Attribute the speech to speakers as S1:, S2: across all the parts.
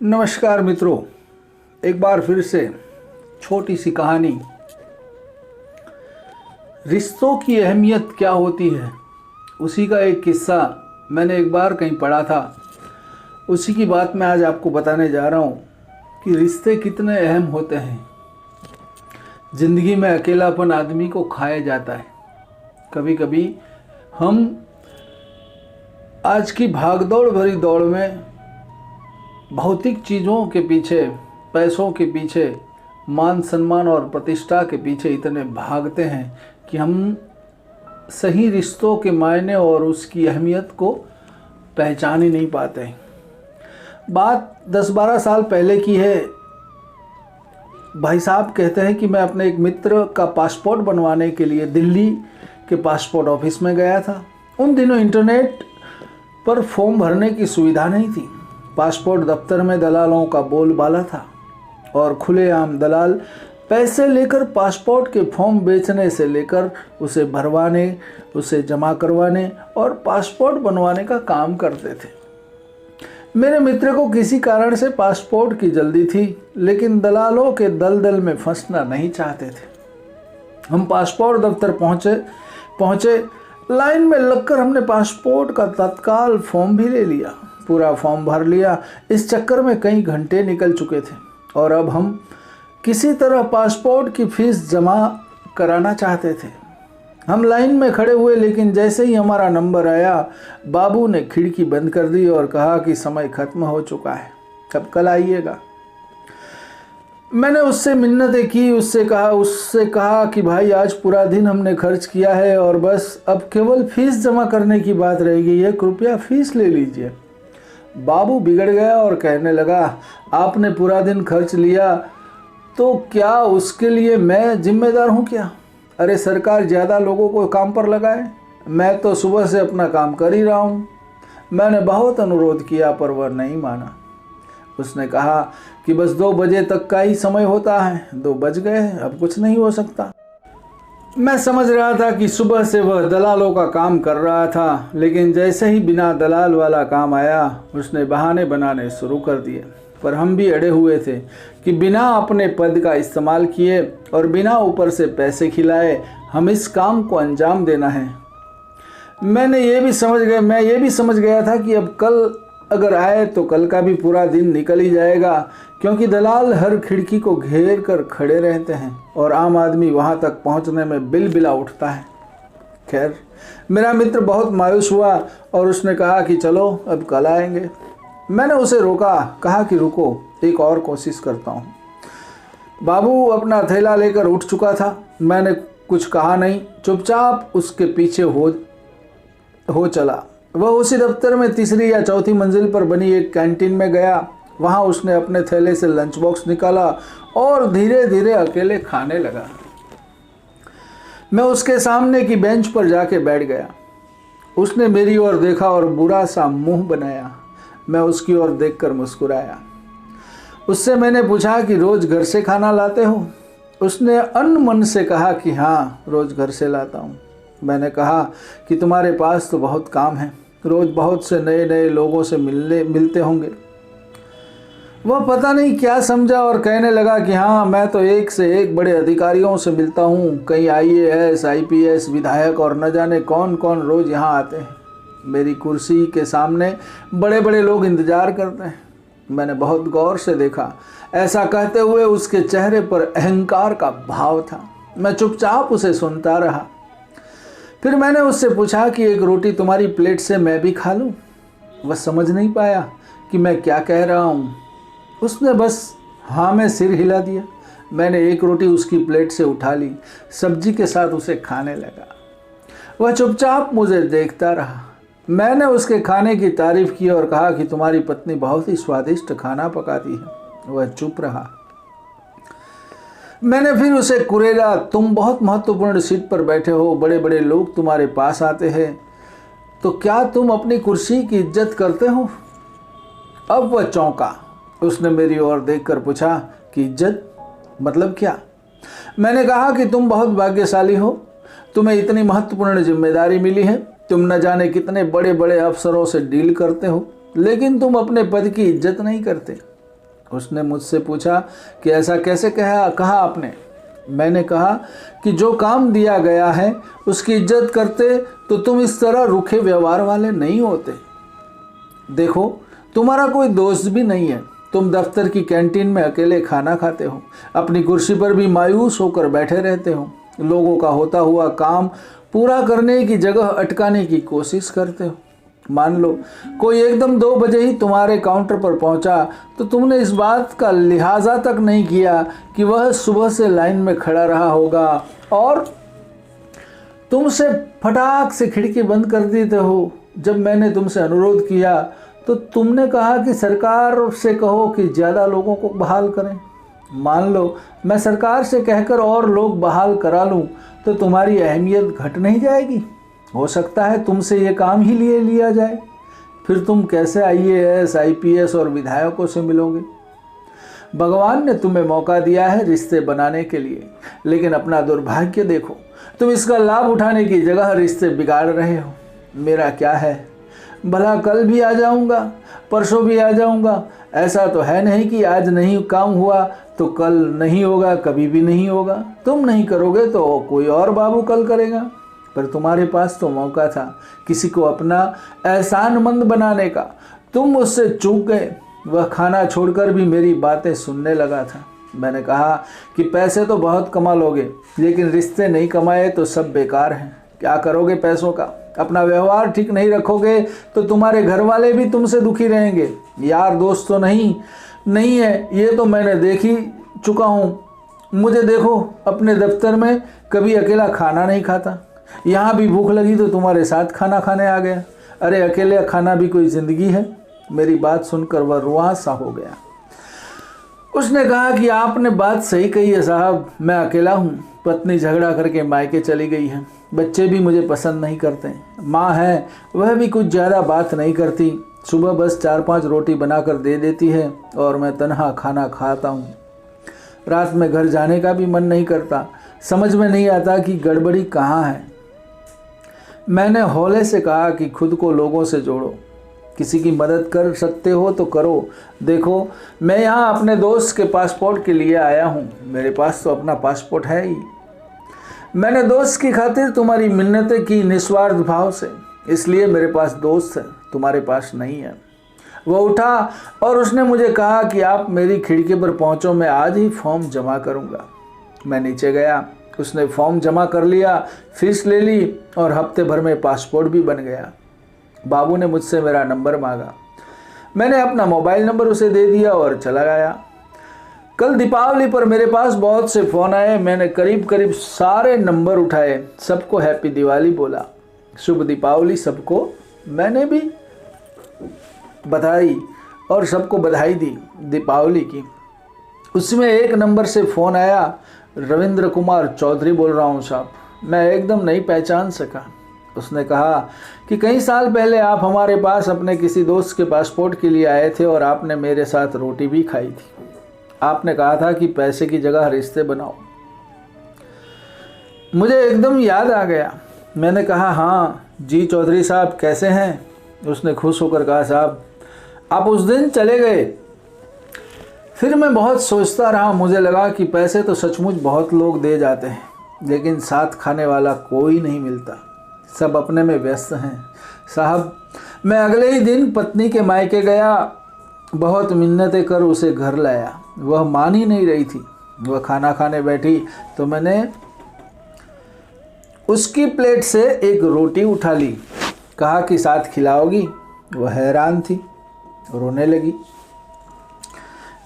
S1: नमस्कार मित्रों, एक बार फिर से छोटी सी कहानी। रिश्तों की अहमियत क्या होती है, उसी का एक किस्सा मैंने एक बार कहीं पढ़ा था। उसी की बात मैं आज आपको बताने जा रहा हूँ कि रिश्ते कितने अहम होते हैं। ज़िंदगी में अकेलापन आदमी को खाया जाता है। कभी कभी हम आज की भागदौड़ भरी दौड़ में भौतिक चीज़ों के पीछे, पैसों के पीछे, मान सम्मान और प्रतिष्ठा के पीछे इतने भागते हैं कि हम सही रिश्तों के मायने और उसकी अहमियत को पहचान ही नहीं पाते। बात 10-12 साल पहले की है। भाई साहब कहते हैं कि मैं अपने एक मित्र का पासपोर्ट बनवाने के लिए दिल्ली के पासपोर्ट ऑफिस में गया था। उन दिनों इंटरनेट पर फॉर्म भरने की सुविधा नहीं थी। पासपोर्ट दफ्तर में दलालों का बोलबाला था और खुलेआम दलाल पैसे लेकर पासपोर्ट के फॉर्म बेचने से लेकर उसे भरवाने, उसे जमा करवाने और पासपोर्ट बनवाने का काम करते थे। मेरे मित्र को किसी कारण से पासपोर्ट की जल्दी थी, लेकिन दलालों के दलदल में फंसना नहीं चाहते थे। हम पासपोर्ट दफ्तर पहुँचे। लाइन में लगकर हमने पासपोर्ट का तत्काल फॉर्म भी ले लिया, पूरा फॉर्म भर लिया। इस चक्कर में कई घंटे निकल चुके थे और अब हम किसी तरह पासपोर्ट की फीस जमा कराना चाहते थे। हम लाइन में खड़े हुए, लेकिन जैसे ही हमारा नंबर आया, बाबू ने खिड़की बंद कर दी और कहा कि समय खत्म हो चुका है, अब कल आइएगा। मैंने उससे मिन्नतें की, उससे कहा कि भाई आज पूरा दिन हमने खर्च किया है और बस अब केवल फीस जमा करने की बात रह गई है, कृपया फीस ले लीजिए। बाबू बिगड़ गया और कहने लगा, आपने पूरा दिन खर्च लिया तो क्या उसके लिए मैं जिम्मेदार हूँ क्या? अरे सरकार ज़्यादा लोगों को काम पर लगाए, मैं तो सुबह से अपना काम कर ही रहा हूँ। मैंने बहुत अनुरोध किया पर वह नहीं माना। उसने कहा कि बस 2 बजे तक का ही समय होता है, 2 बज गए, अब कुछ नहीं हो सकता। मैं समझ रहा था कि सुबह से वह दलालों का काम कर रहा था, लेकिन जैसे ही बिना दलाल वाला काम आया, उसने बहाने बनाने शुरू कर दिए। पर हम भी अड़े हुए थे कि बिना अपने पद का इस्तेमाल किए और बिना ऊपर से पैसे खिलाए हम इस काम को अंजाम देना है। मैं ये भी समझ गया था कि अब कल अगर आए तो कल का भी पूरा दिन निकल ही जाएगा, क्योंकि दलाल हर खिड़की को घेर कर खड़े रहते हैं और आम आदमी वहां तक पहुंचने में बिलबिला उठता है। खैर, मेरा मित्र बहुत मायूस हुआ और उसने कहा कि चलो अब कल आएंगे। मैंने उसे रोका, कहा कि रुको, एक और कोशिश करता हूँ। बाबू अपना थैला लेकर उठ चुका था। मैंने कुछ कहा नहीं, चुपचाप उसके पीछे हो चला। वह उसी दफ्तर में 3री या 4थी मंजिल पर बनी एक कैंटीन में गया। वहां उसने अपने थैले से लंच बॉक्स निकाला और धीरे धीरे अकेले खाने लगा। मैं उसके सामने की बेंच पर जाके बैठ गया। उसने मेरी ओर देखा और बुरा सा मुंह बनाया। मैं उसकी ओर देखकर मुस्कुराया। उससे मैंने पूछा कि रोज घर से खाना लाते हो? उसने अनमन से कहा कि हाँ, रोज घर से लाता हूँ। मैंने कहा कि तुम्हारे पास तो बहुत काम है, रोज बहुत से नए नए लोगों से मिलते होंगे। वह पता नहीं क्या समझा और कहने लगा कि हाँ, मैं तो एक से एक बड़े अधिकारियों से मिलता हूँ, कई IAS, IPS, विधायक और न जाने कौन कौन रोज यहाँ आते हैं। मेरी कुर्सी के सामने बड़े बड़े लोग इंतजार करते हैं। मैंने बहुत गौर से देखा। ऐसा कहते हुए उसके चेहरे पर अहंकार का भाव था। मैं चुपचाप उसे सुनता रहा। फिर मैंने उससे पूछा कि एक रोटी तुम्हारी प्लेट से मैं भी खा लूं? वह समझ नहीं पाया कि मैं क्या कह रहा हूं। उसने बस हाँ में सिर हिला दिया। मैंने एक रोटी उसकी प्लेट से उठा ली, सब्जी के साथ उसे खाने लगा। वह चुपचाप मुझे देखता रहा। मैंने उसके खाने की तारीफ की और कहा कि तुम्हारी पत्नी बहुत ही स्वादिष्ट खाना पकाती है। वह चुप रहा। मैंने फिर उसे कुरेला, तुम बहुत महत्वपूर्ण सीट पर बैठे हो, बड़े बड़े लोग तुम्हारे पास आते हैं, तो क्या तुम अपनी कुर्सी की इज्जत करते हो? अब वह चौंका। उसने मेरी ओर देखकर पूछा कि इज्जत मतलब क्या? मैंने कहा कि तुम बहुत भाग्यशाली हो, तुम्हें इतनी महत्वपूर्ण जिम्मेदारी मिली है। तुम न जाने कितने बड़े बड़े अफसरों से डील करते हो, लेकिन तुम अपने पद की इज्जत नहीं करते। उसने मुझसे पूछा कि ऐसा कैसे कहा आपने। मैंने कहा कि जो काम दिया गया है उसकी इज्जत करते तो तुम इस तरह रूखे व्यवहार वाले नहीं होते। देखो, तुम्हारा कोई दोस्त भी नहीं है, तुम दफ्तर की कैंटीन में अकेले खाना खाते हो, अपनी कुर्सी पर भी मायूस होकर बैठे रहते हो, लोगों का होता हुआ काम पूरा करने की जगह अटकाने की कोशिश करते हो। मान लो कोई एकदम 2 बजे ही तुम्हारे काउंटर पर पहुंचा तो तुमने इस बात का लिहाजा तक नहीं किया कि वह सुबह से लाइन में खड़ा रहा होगा और तुमसे फटाक से खिड़की बंद कर देते हो। जब मैंने तुमसे अनुरोध किया तो तुमने कहा कि सरकार से कहो कि ज़्यादा लोगों को बहाल करें। मान लो मैं सरकार से कहकर और लोग बहाल करा लूँ तो तुम्हारी अहमियत घट नहीं जाएगी। हो सकता है तुमसे ये काम ही लिया जाए, फिर तुम कैसे IAS, IPS और विधायकों से मिलोगे। भगवान ने तुम्हें मौका दिया है रिश्ते बनाने के लिए, लेकिन अपना दुर्भाग्य देखो, तुम इसका लाभ उठाने की जगह रिश्ते बिगाड़ रहे हो। मेरा क्या है, भला कल भी आ जाऊंगा, परसों भी आ जाऊंगा। ऐसा तो है नहीं कि आज नहीं काम हुआ तो कल नहीं होगा, कभी भी नहीं होगा। तुम नहीं करोगे तो कोई और बाबू कल करेगा। पर तुम्हारे पास तो मौका था किसी को अपना एहसानमंद बनाने का, तुम मुझसे चूक गए। वह खाना छोड़कर भी मेरी बातें सुनने लगा था। मैंने कहा कि पैसे तो बहुत कमा लोगे, लेकिन रिश्ते नहीं कमाए तो सब बेकार हैं। क्या करोगे पैसों का? अपना व्यवहार ठीक नहीं रखोगे तो तुम्हारे घर वाले भी तुमसे दुखी रहेंगे। यार दोस्त तो नहीं है, ये तो मैंने देख ही चुका हूँ। मुझे देखो, अपने दफ्तर में कभी अकेला खाना नहीं खाता, यहाँ भी भूख लगी तो तुम्हारे साथ खाना खाने आ गया। अरे अकेले खाना भी कोई ज़िंदगी है? मेरी बात सुनकर वह रुआं सा हो गया। उसने कहा कि आपने बात सही कही है साहब, मैं अकेला हूँ। पत्नी झगड़ा करके मायके चली गई है, बच्चे भी मुझे पसंद नहीं करते। माँ है, वह भी कुछ ज़्यादा बात नहीं करती, सुबह बस 4-5 रोटी बनाकर दे देती है और मैं तन्हा खाना खाता हूँ। रात में घर जाने का भी मन नहीं करता, समझ में नहीं आता कि गड़बड़ी कहाँ है। मैंने हौले से कहा कि खुद को लोगों से जोड़ो, किसी की मदद कर सकते हो तो करो। देखो, मैं यहाँ अपने दोस्त के पासपोर्ट के लिए आया हूँ, मेरे पास तो अपना पासपोर्ट है ही। मैंने दोस्त की खातिर तुम्हारी मिन्नतें की निस्वार्थ भाव से, इसलिए मेरे पास दोस्त है, तुम्हारे पास नहीं है। वह उठा और उसने मुझे कहा कि आप मेरी खिड़की पर पहुँचो, मैं आज ही फॉर्म जमा करूँगा। मैं नीचे गया, उसने फॉर्म जमा कर लिया, फीस ले ली और हफ्ते भर में पासपोर्ट भी बन गया। बाबू ने मुझसे मेरा नंबर मांगा, मैंने अपना मोबाइल नंबर उसे दे दिया और चला गया। कल दीपावली पर मेरे पास बहुत से फ़ोन आए, मैंने करीब सारे नंबर उठाए, सबको हैप्पी दिवाली बोला, शुभ दीपावली सबको मैंने भी बताई और सबको बधाई दी दीपावली की। उसमें एक नंबर से फ़ोन आया, रविंद्र कुमार चौधरी बोल रहा हूँ साहब। मैं एकदम नहीं पहचान सका। उसने कहा कि कई साल पहले आप हमारे पास अपने किसी दोस्त के पासपोर्ट के लिए आए थे और आपने मेरे साथ रोटी भी खाई थी। आपने कहा था कि पैसे की जगह रिश्ते बनाओ। मुझे एकदम याद आ गया। मैंने कहा हाँ जी चौधरी साहब, कैसे हैं? उसने खुश होकर कहा साहब आप उस दिन चले गए। फिर मैं बहुत सोचता रहा, मुझे लगा कि पैसे तो सचमुच बहुत लोग दे जाते हैं, लेकिन साथ खाने वाला कोई नहीं मिलता, सब अपने में व्यस्त हैं। साहब मैं अगले ही दिन पत्नी के मायके गया, बहुत मिन्नतें कर उसे घर लाया, वह मान ही नहीं रही थी। वह खाना खाने बैठी तो मैंने उसकी प्लेट से एक रोटी उठा ली, कहा कि साथ खिलाओगी? वह हैरान थी, रोने लगी,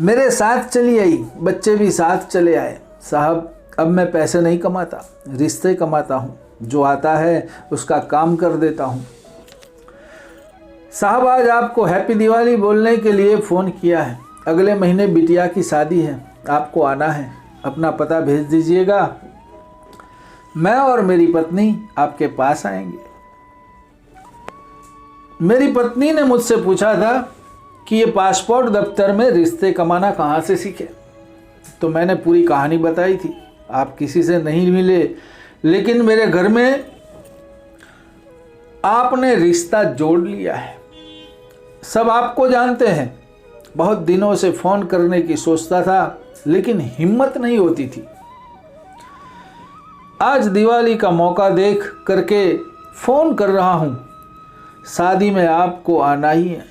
S1: मेरे साथ चली आई, बच्चे भी साथ चले आए। साहब अब मैं पैसे नहीं कमाता, रिश्ते कमाता हूँ, जो आता है उसका काम कर देता हूँ। साहब आज आपको हैप्पी दिवाली बोलने के लिए फ़ोन किया है, अगले महीने बिटिया की शादी है, आपको आना है, अपना पता भेज दीजिएगा, मैं और मेरी पत्नी आपके पास आएंगे। मेरी पत्नी ने मुझसे पूछा था कि ये पासपोर्ट दफ्तर में रिश्ते कमाना कहाँ से सीखे, तो मैंने पूरी कहानी बताई थी। आप किसी से नहीं मिले, लेकिन मेरे घर में आपने रिश्ता जोड़ लिया है, सब आपको जानते हैं, बहुत दिनों से फ़ोन करने की सोचता था, लेकिन हिम्मत नहीं होती थी। आज दिवाली का मौका देख करके फ़ोन कर रहा हूँ। शादी में आपको आना ही है,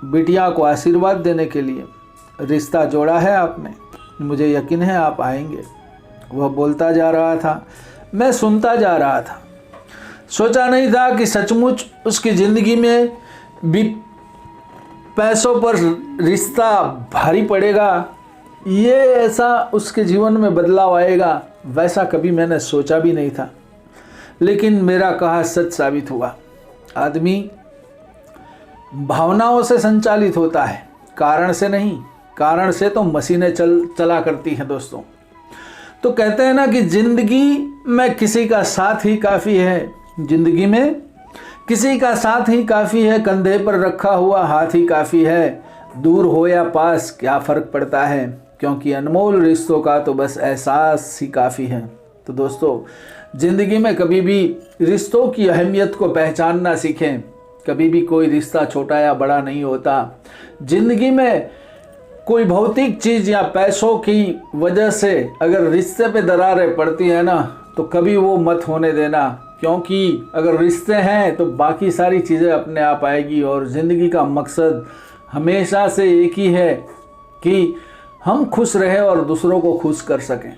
S1: बिटिया को आशीर्वाद देने के लिए। रिश्ता जोड़ा है आपने, मुझे यकीन है आप आएंगे। वह बोलता जा रहा था, मैं सुनता जा रहा था। सोचा नहीं था कि सचमुच उसकी ज़िंदगी में भी पैसों पर रिश्ता भारी पड़ेगा, ये ऐसा उसके जीवन में बदलाव आएगा, वैसा कभी मैंने सोचा भी नहीं था। लेकिन मेरा कहा सच साबित हुआ। आदमी भावनाओं से संचालित होता है, कारण से नहीं। कारण से तो मशीनें चला करती हैं दोस्तों। तो कहते हैं ना कि ज़िंदगी में किसी का साथ ही काफ़ी है। ज़िंदगी में किसी का साथ ही काफ़ी है, कंधे पर रखा हुआ हाथ ही काफ़ी है। दूर हो या पास क्या फ़र्क पड़ता है, क्योंकि अनमोल रिश्तों का तो बस एहसास ही काफ़ी है। तो दोस्तों, ज़िंदगी में कभी भी रिश्तों की अहमियत को पहचानना सीखें। कभी भी कोई रिश्ता छोटा या बड़ा नहीं होता। ज़िंदगी में कोई भौतिक चीज़ या पैसों की वजह से अगर रिश्ते पे दरारें पड़ती हैं ना, तो कभी वो मत होने देना, क्योंकि अगर रिश्ते हैं तो बाकी सारी चीज़ें अपने आप आएगी। और ज़िंदगी का मकसद हमेशा से एक ही है कि हम खुश रहें और दूसरों को खुश कर सकें।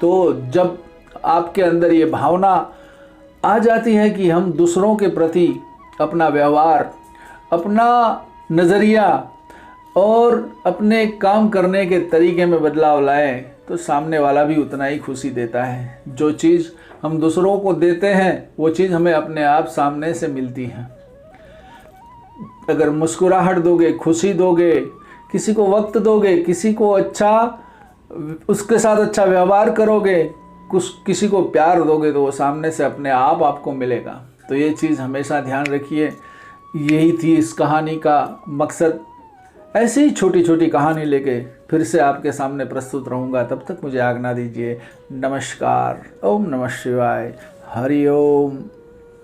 S1: तो जब आपके अंदर ये भावना आ जाती है कि हम दूसरों के प्रति अपना व्यवहार, अपना नज़रिया और अपने काम करने के तरीके में बदलाव लाएं, तो सामने वाला भी उतना ही खुशी देता है। जो चीज़ हम दूसरों को देते हैं वो चीज़ हमें अपने आप सामने से मिलती है। अगर मुस्कुराहट दोगे, खुशी दोगे, किसी को वक्त दोगे, किसी को उसके साथ अच्छा व्यवहार करोगे, किसी को प्यार दोगे, तो वो सामने से अपने आप आपको मिलेगा। तो ये चीज़ हमेशा ध्यान रखिए। यही थी इस कहानी का मकसद। ऐसी ही छोटी छोटी कहानी लेके फिर से आपके सामने प्रस्तुत रहूँगा। तब तक मुझे आज्ञा दीजिए। नमस्कार। ओम नमः शिवाय। हरि ओम।